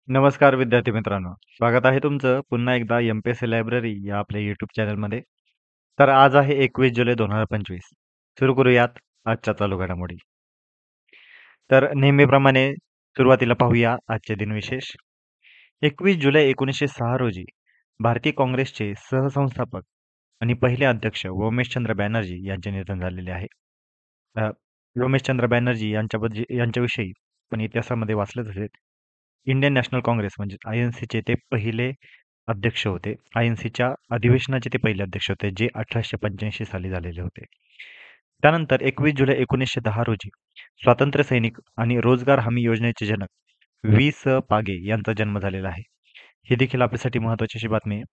नमस्कार विद्यार्थी मित्रांनो. स्वागत आहे तुमचं पुन्हा एकदा एम-पी-एस-सी लायब्ररी या आपल्या YouTube चॅनलमध्ये. तर आज आहे 21 जुलै 2025. सुरू करूयात आजच्या चालू घडामोडी. तर नेहमीप्रमाणे सुरुवातीला पाहूया आजचे दिनविशेष. 21 जुलै 1906 रोजी भारतीय काँग्रेसचे सहसंस्थापक आणि पहिले अध्यक्ष उमेशचंद्र बॅनर्जी यांचे निधन झालेले आहे. अ, उमेशचंद्र बॅनर्जी यांच्याविषयी पण इतिहासामध्ये वाचलंच असेल. इंडियन नॅशनल काँग्रेस म्हणजे आय-एन-सीचे ते पहिले अध्यक्ष होते. आय-एन-सीच्या अधिवेशनाचे ते पहिले अध्यक्ष होते, जे 1885 साली झालेले होते. त्यानंतर 21 जुलै 1910 रोजी स्वातंत्र्य सैनिक आणि रोजगार हमी योजनेचे जनक वी. पागे यांचा जन्म झालेला आहे. ही देखील आपल्यासाठी महत्त्वाची अशी बातमी आहे.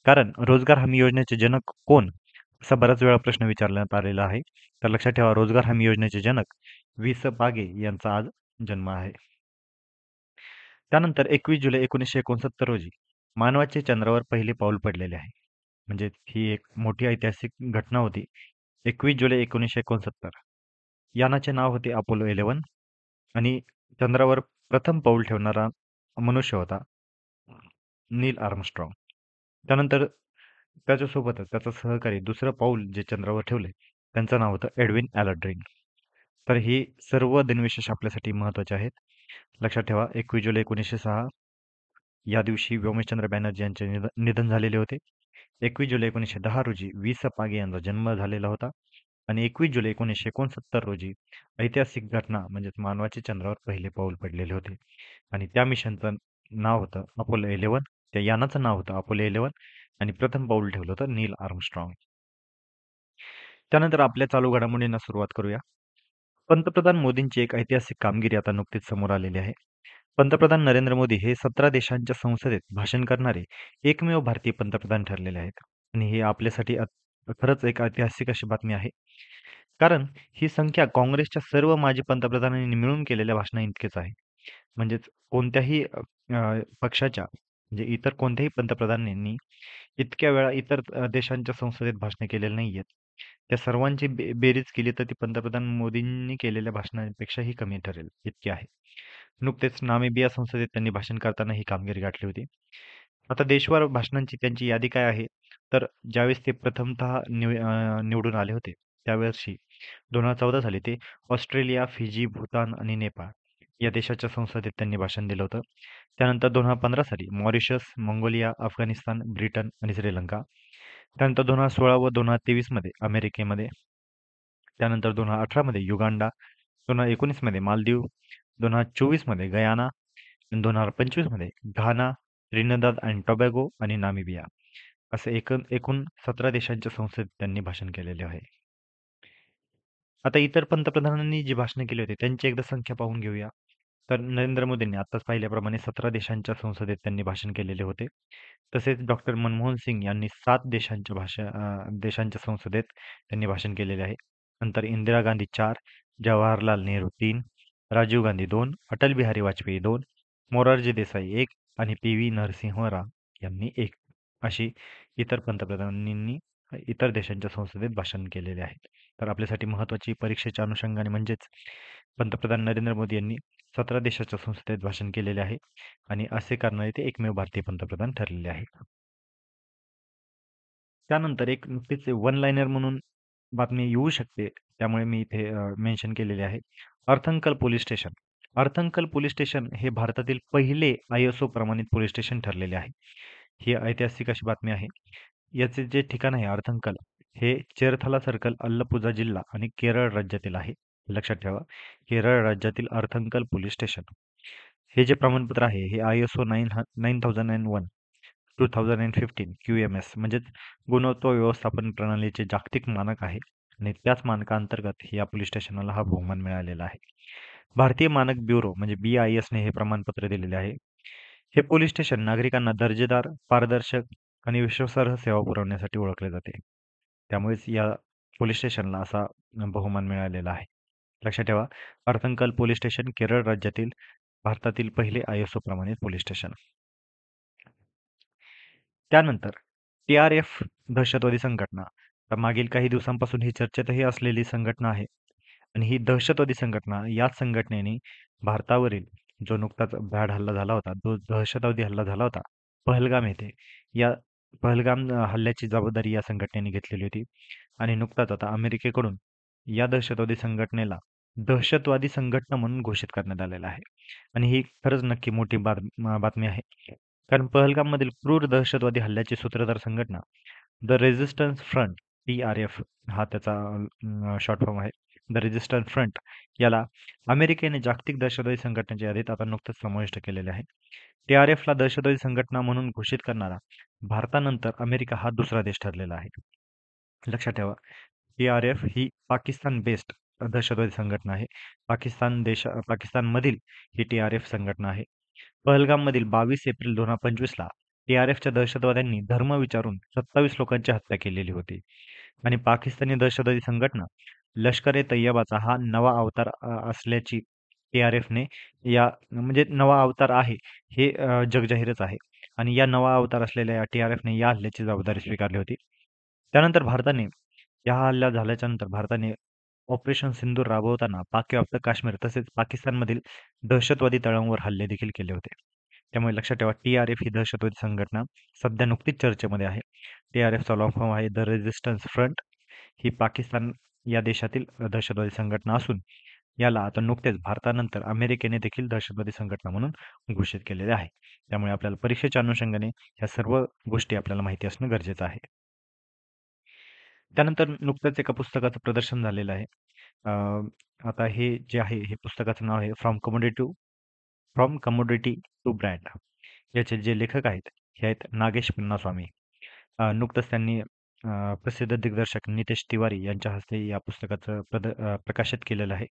कारण रोजगार हमी योजनेचे जनक कोण? असा बराच वेळा प्रश्न विचारण्यात आलेला आहे. तर लक्षात ठेवा, रोजगार हमी योजनेचे जनक वी. पागे यांचा आज जन्म आहे. त्यानंतर 21 जुलै 1969 रोजी मानवाचे चंद्रावर पहिले पाऊल पडलेले आहे. म्हणजे ही एक मोठी ऐतिहासिक घटना होती. 21 जुलै 1969 यानाचे नाव होते अपोलो 11 आणि चंद्रावर प्रथम पाऊल ठेवणारा मनुष्य होता नील आर्मस्ट्रॉंग. त्यानंतर त्याच्यासोबतच त्याचा सहकारी दुसरं पाऊल जे चंद्रावर ठेवले त्यांचं नाव होतं एडविन ॲल्ड्रिन. तर ही सर्व दिनविशेष आपल्यासाठी महत्त्वाचे आहेत. लक्षात ठेवा, 21 जुलै 1906 या दिवशी व्योमेशचंद्र बॅनर्जी यांचे निधन झालेले होते. 21 जुलै 1910 रोजी वी. पागे यांचा जन्म झालेला होता आणि 21 जुलै 1969 रोजी ऐतिहासिक घटना म्हणजेच मानवाचे चंद्रावर पहिले पाऊल पडलेले होते आणि त्या मिशनचं नाव होतं अपोलो 11. त्या यानाचं नाव होतं अपोलो 11 आणि प्रथम पाऊल ठेवलं होतं नील आर्मस्ट्रॉंग. त्यानंतर आपल्या चालू घडामोडींना सुरुवात करूया. पंतप्रधान मोदींची एक ऐतिहासिक कामगिरी आता नुकतीच समोर आलेली आहे. पंतप्रधान नरेंद्र मोदी हे 17 देशांच्या संसदेत भाषण करणारे एकमेव भारतीय पंतप्रधान ठरलेले आहेत आणि हे आपल्यासाठी खरंच एक ऐतिहासिक अशी बातमी आहे. कारण ही संख्या काँग्रेसच्या सर्व माजी पंतप्रधानांनी मिळून केलेल्या भाषणाइतकेच आहे. म्हणजेच कोणत्याही पक्षाच्या म्हणजे इतर कोणत्याही पंतप्रधानांनी इतक्या वेळा इतर देशांच्या संसदेत भाषणे केलेली नाहीयेत. त्या सर्वांची बेरीज केली तर ती पंतप्रधान मोदींनी केलेल्या भाषणांपेक्षाही कमी ठरेल इतकी आहे. नुकतेच नामिबिया संसदेत त्यांनी भाषण करताना ही कामगिरी गाठली होती. आता देशभर भाषणांची त्यांची यादी काय आहे? तर ज्यावेळेस ते प्रथमतः निवडून आले होते त्यावर्षी 2014 साली ते ऑस्ट्रेलिया, फिजी, भूतान आणि नेपाळ या देशाच्या संसदेत त्यांनी भाषण दिलं होतं. त्यानंतर 2015 साली मॉरिशस, मंगोलिया, अफगाणिस्तान, ब्रिटन आणि श्रीलंका. त्यानंतर 2016 व 2023 मध्ये अमेरिकेमध्ये. त्यानंतर 2018 मध्ये युगांडा, 2019 मध्ये मालदीव, 2024 मध्ये गयाना आणि 2025 मध्ये घाना, त्रिनिदाद अँड टोबॅगो आणि नामिबिया असे एकूण 17 देशांच्या संसदेत त्यांनी भाषण केलेले आहे. आता इतर पंतप्रधानांनी जी भाषणे केली होती त्यांची एकदा संख्या पाहून घेऊया. तर नरेंद्र मोदींनी आत्ताच पाहिल्याप्रमाणे 17 देशांच्या संसदेत त्यांनी भाषण केलेले होते. तसेच डॉक्टर मनमोहन सिंग यांनी 7 देशांच्या संसदेत त्यांनी भाषण केलेले आहे. नंतर इंदिरा गांधी 4, जवाहरलाल नेहरू 3, राजीव गांधी 2, अटल बिहारी वाजपेयी 2, मोरारजी देसाई 1 आणि पी.व्ही. नरसिंह राव यांनी 1 अशी इतर पंतप्रधानांनी इतर देशांच्या संसदेत भाषण केलेले आहे. तर आपल्यासाठी महत्त्वाची परीक्षेच्या अनुषंगाने म्हणजेच पंतप्रधान नरेंद्र मोदी यांनी 17 देशाच्या संसदेत भाषण केलेले आहे आणि असे करणारे ते एकमेव भारतीय पंतप्रधान ठरलेले आहेत. त्यानंतर एक नुकतीच वन लाइनर म्हणून बातमी येऊ शकते, त्यामुळे मी इथे मेन्शन केलेले आहे. अर्थंकल पोलीस स्टेशन. अर्थंकल पोलीस स्टेशन हे भारतातील पहिले ISO प्रमाणित पोलीस स्टेशन ठरलेले आहे. ही ऐतिहासिक अशी बातमी आहे. याचे जे ठिकाण आहे अर्थंकल हे चेरथाला सर्कल, अल्लपुझा जिल्हा आणि केरळ राज्यातील आहे. लक्षात ठेवा, केरळ राज्यातील अर्थंकल पोलीस स्टेशन. हे जे प्रमाणपत्र आहे हे ISO 9001 2015 QMS म्हणजेच गुणवत्ता व्यवस्थापन प्रणालीचे जागतिक मानक आहे आणि त्याच मानकांतर्गत या पोलीस स्टेशनला हा बहुमान मिळालेला आहे. भारतीय मानक ब्युरो म्हणजे BIS ने हे प्रमाणपत्र दिलेले आहे. हे पोलीस स्टेशन नागरिकांना दर्जेदार, पारदर्शक आणि विश्वासार्ह सेवा पुरवण्यासाठी ओळखले जाते. त्यामुळेच या पोलीस स्टेशनला असा बहुमान मिळालेला आहे. लक्षात ठेवा, अर्थंकल पोलीस स्टेशन केरळ राज्यातील भारतातील पहिले ISO प्रमाणित पोलीस स्टेशन. त्यानंतर TRF दहशतवादी संघटना. तर मागील काही दिवसांपासून ही चर्चेतही असलेली संघटना आहे आणि ही दहशतवादी संघटना याच संघटनेने भारतावरील जो नुकताच भ्याड हल्ला झाला होता, जो दहशतवादी हल्ला झाला होता पहलगाम येथे. या पहलगाम हल्ल्याची जबाबदारी या संघटनेने घेतलेली होती आणि नुकताच आता अमेरिकेकडून या दहशतवादी संघटनेला दहशतवादी संघटना म्हणून घोषित करण्यात आलेलं आहे. आणि ही खरंच नक्की मोठी बातमी आहे. कारण पहलगाममधील क्रूर दहशतवादी हल्ल्याची सूत्रधार संघटना द रेझिस्टन्स फ्रंट TRF हा त्याचा शॉर्ट फॉर्म आहे. द रेझिस्टन्स फ्रंट याला अमेरिकेने जागतिक दहशतवादी संघटनेच्या यादीत आता नुकतंच समाविष्ट केलेले आहे. TRFला दहशतवादी संघटना म्हणून घोषित करणारा भारतानंतर अमेरिका हा दुसरा देश ठरलेला आहे. लक्षात ठेवा, TRF ही पाकिस्तान बेस्ड दहशतवादी संघटना आहे. पाकिस्तानमधील ही TRF संघटना आहे. पहलगाममधील 22 एप्रिल 2025ला TRFच्या दहशतवाद्यांनी धर्म विचारून 27 लोकांची हत्या केलेली होती. आणि पाकिस्तानी दहशतवादी संघटना लष्कर-ए-तैयबाचा हा नवा अवतार असल्याची TRFने या म्हणजे नवा अवतार आहे हे जगजाहीरच आहे. आणि या नवा अवतार असलेल्या या TRFने या हल्ल्याची जबाबदारी स्वीकारली होती. त्यानंतर भारताने या हल्ला झाल्याच्या नंतर भारताने ऑपरेशन सिंधूर राबवताना पाकव्याप्त काश्मीर तसेच पाकिस्तानमधील दहशतवादी तळांवर हल्ले देखील केले होते. त्यामुळे लक्षात ठेवा, TRF ही दहशतवादी संघटना सध्या नुकतीच चर्चेमध्ये आहे. TRFचा लॉंग फॉर्म आहे द रेझिस्टन्स फ्रंट. ही पाकिस्तान या देशातील दहशतवादी संघटना असून याला आता नुकतेच भारतानंतर अमेरिकेने देखील दहशतवादी संघटना म्हणून घोषित केलेले आहे. त्यामुळे आपल्याला परीक्षेच्या अनुषंगाने ह्या सर्व गोष्टी आपल्याला माहिती असणं गरजेचं आहे. त्यानंतर नुकतंच एका पुस्तकाचं प्रदर्शन झालेलं आहे. अ, आता हे जे आहे, हे पुस्तकाचं नाव आहे फ्रॉम कमोडिटी टू ब्रँड. याचे जे लेखक आहेत, हे आहेत नागेश पन्नास्वामी. नुकतंच त्यांनी प्रसिद्ध दिग्दर्शक नितेश तिवारी यांच्या हस्ते या पुस्तकाचं प्रकाशित केलेलं आहे.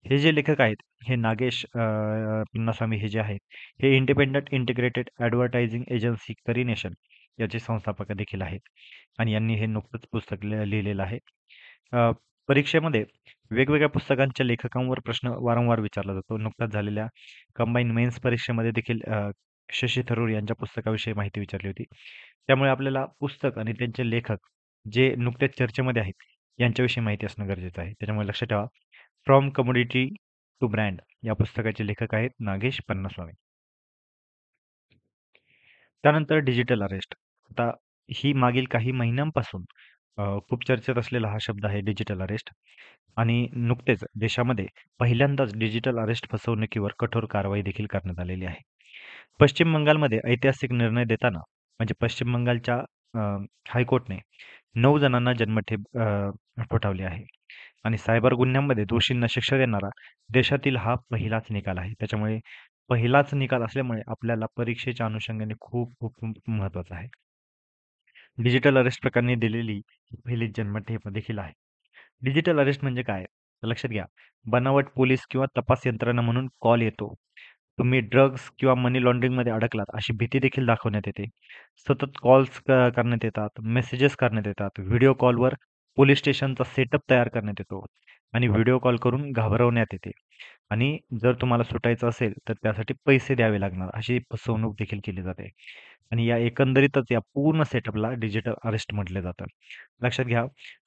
हे जे लेखक आहेत, हे नागेश पन्नास्वामी हे जे आहेत, हे इंडिपेंडंट इंटिग्रेटेड ॲडव्हर्टायझिंग एजन्सी करिनेशन याचे संस्थापक देखील आहेत. आणि यांनी हे नुकतंच पुस्तक लिहिलेलं आहे. अ, परीक्षेमध्ये वेगवेगळ्या पुस्तकांच्या लेखकांवर प्रश्न वारंवार विचारला जातो. नुकताच झालेल्या कंबाईन मेन्स परीक्षेमध्ये देखील शशी थरूर यांच्या पुस्तकाविषयी माहिती विचारली होती. त्यामुळे आपल्याला पुस्तक आणि त्यांचे लेखक जे नुकतेच चर्चेमध्ये आहेत, यांच्याविषयी माहिती असणं गरजेचं आहे. त्याच्यामुळे लक्षात ठेवा, फ्रॉम कमोडिटी टू ब्रँड या पुस्तकाचे लेखक आहेत नागेश पन्नास्वामी. त्यानंतर डिजिटल अरेस्ट. आता ही मागील काही महिन्यांपासून खूप चर्चेत असलेला हा शब्द आहे डिजिटल अरेस्ट. आणि नुकतेच देशामध्ये पहिल्यांदाच डिजिटल अरेस्ट फसवणुकीवर कठोर कारवाई देखील करण्यात आलेली आहे. पश्चिम बंगालमध्ये ऐतिहासिक निर्णय देताना म्हणजे पश्चिम बंगालच्या अ, हायकोर्टने 9 जणांना जन्मठेप ठोठावली आहे. आणि सायबर गुन्ह्यांमध्ये दोषींना शिक्षा देणारा देशातील हा पहिलाच निकाल आहे. त्याच्यामुळे पहिलाच निकाल असल्यामुळे आपल्याला परीक्षेच्या अनुषंगाने खूप खूप खूप महत्त्वाचं आहे. डिजिटल अरेस्ट प्रकरणी दिलेली ही पहिलीच जन्मठेप देखील आहे. डिजिटल अरेस्ट म्हणजे काय? तर लक्षात घ्या. बनावट पोलीस किंवा तपास यंत्रणा म्हणून कॉल येतो. तुम्ही ड्रग्ज किंवा मनी लॉन्ड्रिंगमध्ये अडकलात अशी भीती देखील दाखवण्यात येते. सतत कॉल्स करण्यात येतात, मेसेजेस करण्यात येतात. व्हिडिओ कॉलवर पोलीस स्टेशनचा सेटअप तयार करण्यात येतो आणि व्हिडिओ कॉल करून घाबरवण्यात येते. आणि जर तुम्हाला सुटायचं असेल, तर त्यासाठी पैसे द्यावे लागणार, अशी फसवणूक देखील केली जाते. आणि या एकंदरीतच या पूर्ण सेटअपला डिजिटल अरेस्ट म्हटलं जातं. लक्षात घ्या,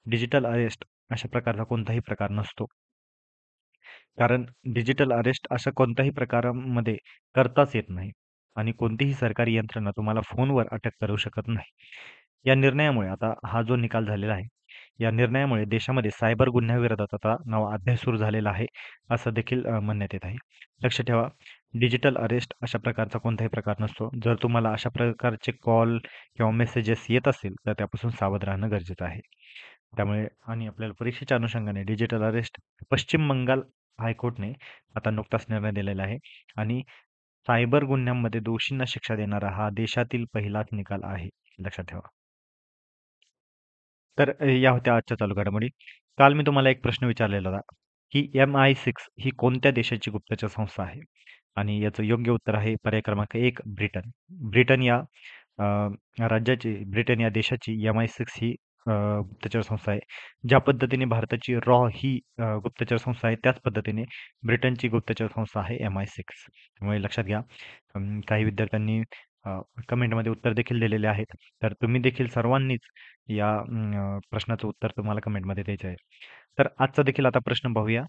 डिजिटल अरेस्ट अशा प्रकारचा कोणताही प्रकार नसतो. कारण डिजिटल अरेस्ट अशा कोणत्याही प्रकारामध्ये करताच येत नाही आणि कोणतीही सरकारी यंत्रणा तुम्हाला फोनवर अटक करू शकत नाही. या निर्णयामुळे आता हा जो निकाल झालेला आहे, या निर्णयामुळे देशामध्ये सायबर गुन्ह्याविरोधात आता नवा अध्याय सुरू झालेला आहे, असं देखील म्हणण्यात येत आहे. लक्ष ठेवा, डिजिटल अरेस्ट अशा प्रकारचा कोणताही प्रकार नसतो. जर तुम्हाला अशा प्रकारचे कॉल किंवा मेसेजेस येत असतील, तर त्यापासून सावध राहणं गरजेचं आहे. त्यामुळे आणि आपल्याला परीक्षेच्या अनुषंगाने डिजिटल अरेस्ट पश्चिम बंगाल हायकोर्टने आता नुकताच निर्णय दिलेला आहे आणि सायबर गुन्ह्यांमध्ये दोषींना शिक्षा देणारा हा देशातील पहिलाच निकाल आहे. लक्षात ठेवा. तर या होत्या आजच्या चालू घडामोडी. काल मी तुम्हाला एक प्रश्न विचारलेला होता, की MI6 ही कोणत्या देशाची गुप्तचर संस्था आहे? आणि याचं योग्य उत्तर आहे पर्याय क्रमांक 1 ब्रिटन. ब्रिटन या अ, ब्रिटन या देशाची MI6 ही गुप्तचर संस्था आहे. ज्या पद्धतीने भारताची ही गुप्तचर संस्था आहे, त्याच पद्धतीने ब्रिटनची गुप्तचर संस्था आहे MI6. त्यामुळे लक्षात घ्या. काही विद्यार्थ्यांनी कमेंटमध्ये उत्तर देखील दिलेले आहेत. तर तुम्ही देखील सर्वांनीच या प्रश्नाचं उत्तर तुम्हाला कमेंटमध्ये द्यायचं आहे. तर आजचा देखील आता प्रश्न पाहूया.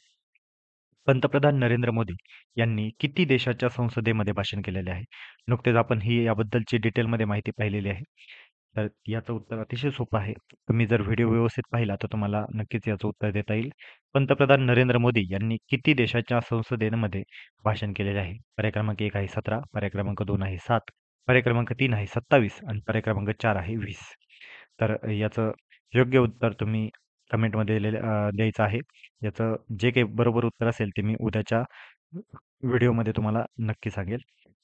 पंतप्रधान नरेंद्र मोदी यांनी किती देशाच्या संसदेमध्ये भाषण केलेले आहे? नुकतेच आपण ही याबद्दलची डिटेलमध्ये माहिती पाहिलेली आहे. तर याचं उत्तर अतिशय सोपं आहे. तुम्ही जर व्हिडिओ व्यवस्थित पाहिला तर तुम्हाला नक्कीच याचं उत्तर देता येईल. पंतप्रधान नरेंद्र मोदी यांनी किती देशाच्या संसदेमध्ये भाषण केलेले आहे? पर्याय क्रमांक 1 आहे 17, पर्याय क्रमांक 2 आहे 7, पर्याय क्रमांक 3 आहे 27 आणि पर्याय क्रमांक 4 आहे 20. तर याचं योग्य उत्तर तुम्ही कमेंटमध्ये द्यायचं आहे. याचं जे काही बरोबर उत्तर असेल ते मी उद्याच्या व्हिडिओमध्ये तुम्हाला नक्की सांगेल.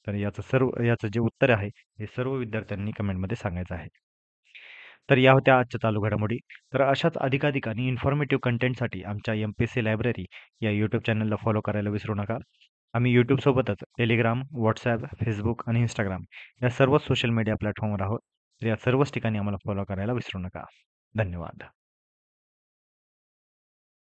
तर याचं जे उत्तर आहे हे सर्व विद्यार्थ्यांनी कमेंटमध्ये सांगायचं आहे. तर या होत्या आजच्या चालू घडामोडी. तर अशाच अधिकाधिक आणि इन्फॉर्मेटिव्ह कंटेंटसाठी आमच्या एम-पी-एस-सी लायब्ररी या यूट्यूब चॅनलला फॉलो करायला विसरू नका. आम्ही यूट्यूबसोबतच टेलिग्राम, WhatsApp, Facebook आणि Instagram या सर्व सोशल मीडिया प्लॅटफॉर्मवर आहोत. तर या सर्वच ठिकाणी आम्हाला फॉलो करायला विसरू नका. धन्यवाद.